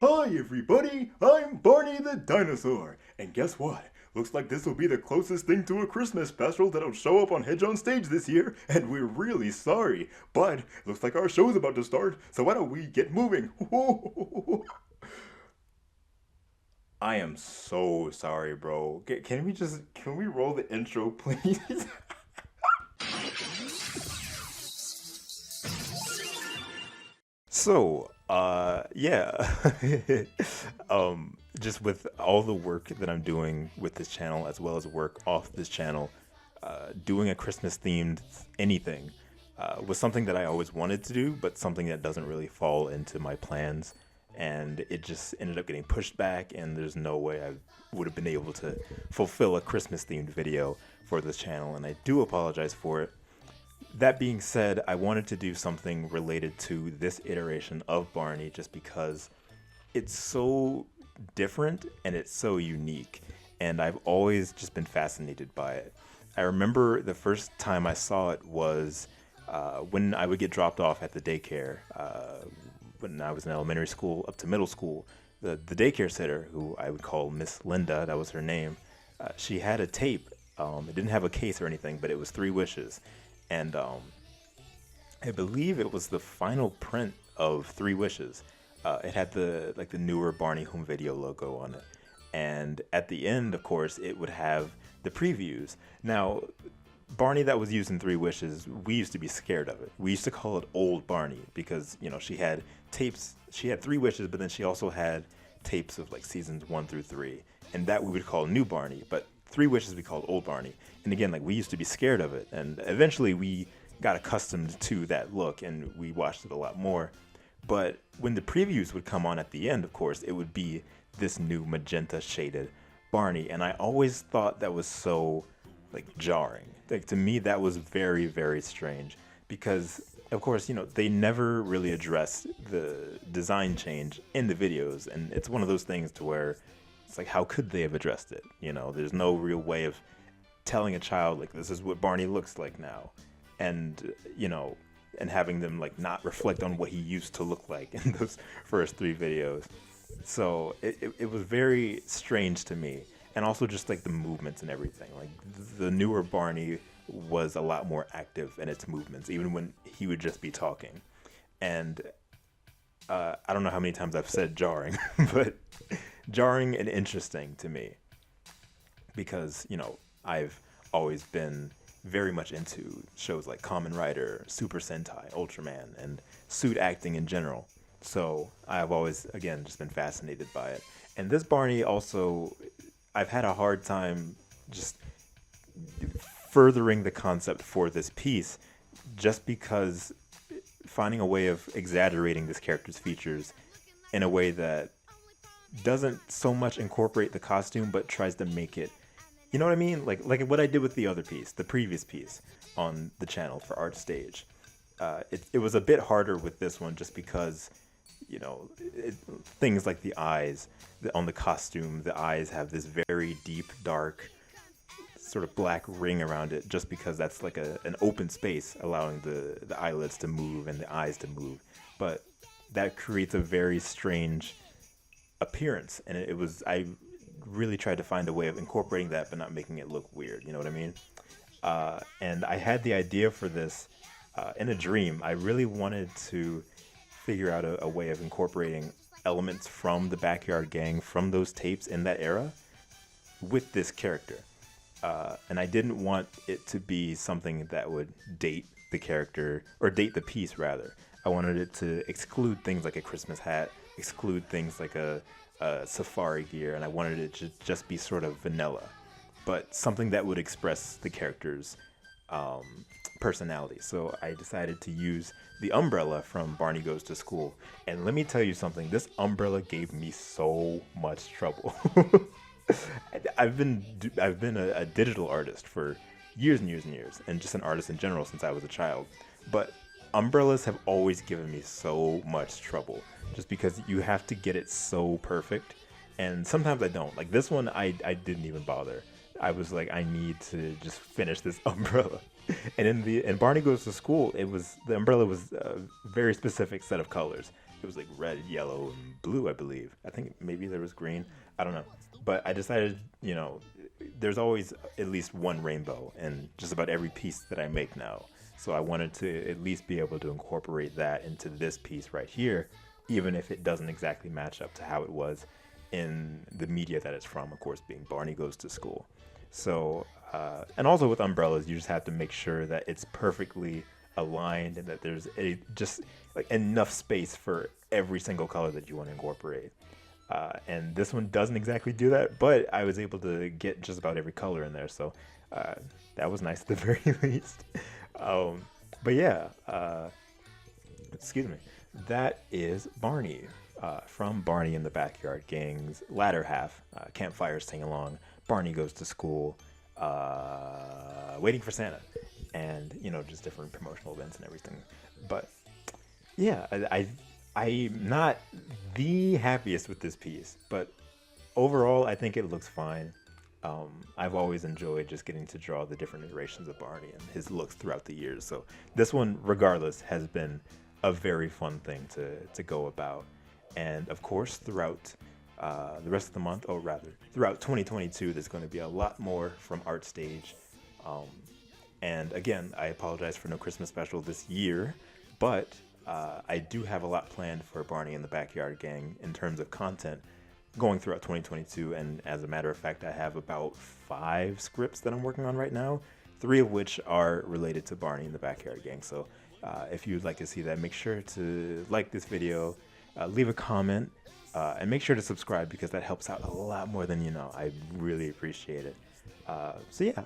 Hi everybody, I'm Barney the dinosaur, and guess what? Looks like this will be the closest thing to a Christmas special that'll show up on HedgeOnStage this year, and we're really sorry, but looks like our show's about to start, so why don't we get moving? I am so sorry, bro. Can we roll the intro, please? Yeah. Just with all the work that I'm doing with this channel, as well as work off this channel, doing a Christmas themed anything was something that I always wanted to do, but something that doesn't really fall into my plans. And it just ended up getting pushed back, and there's no way I would have been able to fulfill a Christmas themed video for this channel, and I do apologize for it. That being said, I wanted to do something related to this iteration of Barney just because it's so different and it's so unique, and I've always just been fascinated by it. I remember the first time I saw it was when I would get dropped off at the daycare when I was in elementary school up to middle school. The daycare sitter, who I would call Miss Linda, that was her name, she had a tape. It didn't have a case or anything, but it was Three Wishes. And I believe it was the final print of Three Wishes. It had the newer Barney home video logo on it, and at the end, of course, it would have the previews. Now, Barney that was used in Three Wishes, we used to be scared of it. We used to call it Old Barney because she had tapes. She had Three Wishes, but then she also had tapes of like seasons 1 through 3, and that we would call New Barney. But Three Wishes we called Old Barney. And again, like we used to be scared of it, and eventually we got accustomed to that look and we watched it a lot more. But when the previews would come on at the end, of course, it would be this new magenta shaded Barney, and I always thought that was so like jarring. Like to me that was very, very strange because of course, they never really addressed the design change in the videos, and it's one of those things to where it's like, how could they have addressed it? There's no real way of telling a child like this is what Barney looks like now, and and having them like not reflect on what he used to look like in those first 3 videos. So it was very strange to me, and also just like the movements and everything. Like the newer Barney was a lot more active in its movements, even when he would just be talking. And I don't know how many times I've said jarring, but jarring and interesting to me because I've always been very much into shows like Kamen Rider, Super Sentai, Ultraman, and suit acting in general. So I've always, again, just been fascinated by it. And this Barney also, I've had a hard time just furthering the concept for this piece just because finding a way of exaggerating this character's features in a way that doesn't so much incorporate the costume but tries to make it, you know what I mean? Like what I did with the other piece, the previous piece on the channel for ArtStage. It was a bit harder with this one just because, things like the eyes on the costume, the eyes have this very deep, dark, sort of black ring around it just because that's like an open space allowing the eyelids to move and the eyes to move. But that creates a very strange appearance, and I really tried to find a way of incorporating that but not making it look weird, you know what I mean? And I had the idea for this in a dream. I really wanted to figure out a way of incorporating elements from the Backyard Gang, from those tapes in that era, with this character. And I didn't want it to be something that would date the character, or date the piece rather. I wanted it to exclude things like a Christmas hat, exclude things like a safari gear, and I wanted it to just be sort of vanilla, but something that would express the character's personality. So I decided to use the umbrella from Barney Goes to School. And let me tell you something, this umbrella gave me so much trouble. I've been a digital artist for years and years and years, and just an artist in general since I was a child. But umbrellas have always given me so much trouble, just because you have to get it so perfect, and sometimes I don't. Like this one, I didn't even bother. I was like, I need to just finish this umbrella. And in Barney Goes to School, the umbrella was a very specific set of colors. it was like red, yellow, and blue, I believe. I think maybe there was green. I don't know. But I decided, there's always at least one rainbow in just about every piece that I make now. So I wanted to at least be able to incorporate that into this piece right here, even if it doesn't exactly match up to how it was in the media that it's from, of course, being Barney Goes to School. So, and also with umbrellas, you just have to make sure that it's perfectly aligned and that there's just like enough space for every single color that you want to incorporate. And this one doesn't exactly do that, but I was able to get just about every color in there, so that was nice at the very least. But yeah, excuse me. That is Barney from Barney in the Backyard Gang's latter half. Campfire Sing Along, Barney Goes to School, Waiting for Santa, and just different promotional events and everything. But yeah, I'm not the happiest with this piece, but overall I think it looks fine. I've always enjoyed just getting to draw the different iterations of Barney and his looks throughout the years. So this one, regardless, has been a very fun thing to go about. And of course, throughout the rest of the month, or rather, throughout 2022, there's going to be a lot more from ArtStage. And again, I apologize for no Christmas special this year, but I do have a lot planned for Barney and the Backyard Gang in terms of content going throughout 2022. And as a matter of fact, I have about 5 scripts that I'm working on right now, 3 of which are related to Barney and the Backyard Gang. So if you'd like to see that, make sure to like this video, leave a comment, and make sure to subscribe because that helps out a lot more than you know. I really appreciate it. So yeah,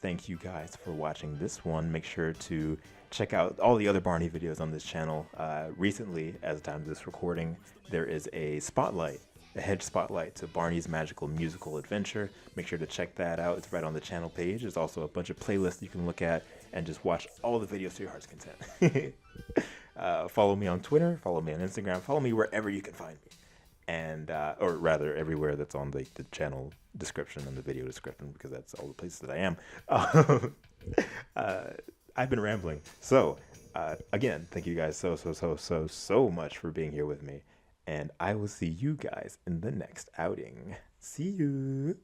thank you guys for watching this one. Make sure to check out all the other Barney videos on this channel. Recently, as time of this recording, there is a spotlight, a hedge spotlight to Barney's Magical Musical Adventure. Make sure to check that out. It's right on the channel page. There's also a bunch of playlists you can look at and just watch all the videos to your heart's content. Follow me on Twitter, follow me on Instagram, follow me wherever you can find me. And, or rather everywhere that's on the channel description and the video description, because that's all the places that I am. I've been rambling. So, again, thank you guys so much for being here with me. And I will see you guys in the next outing. See you.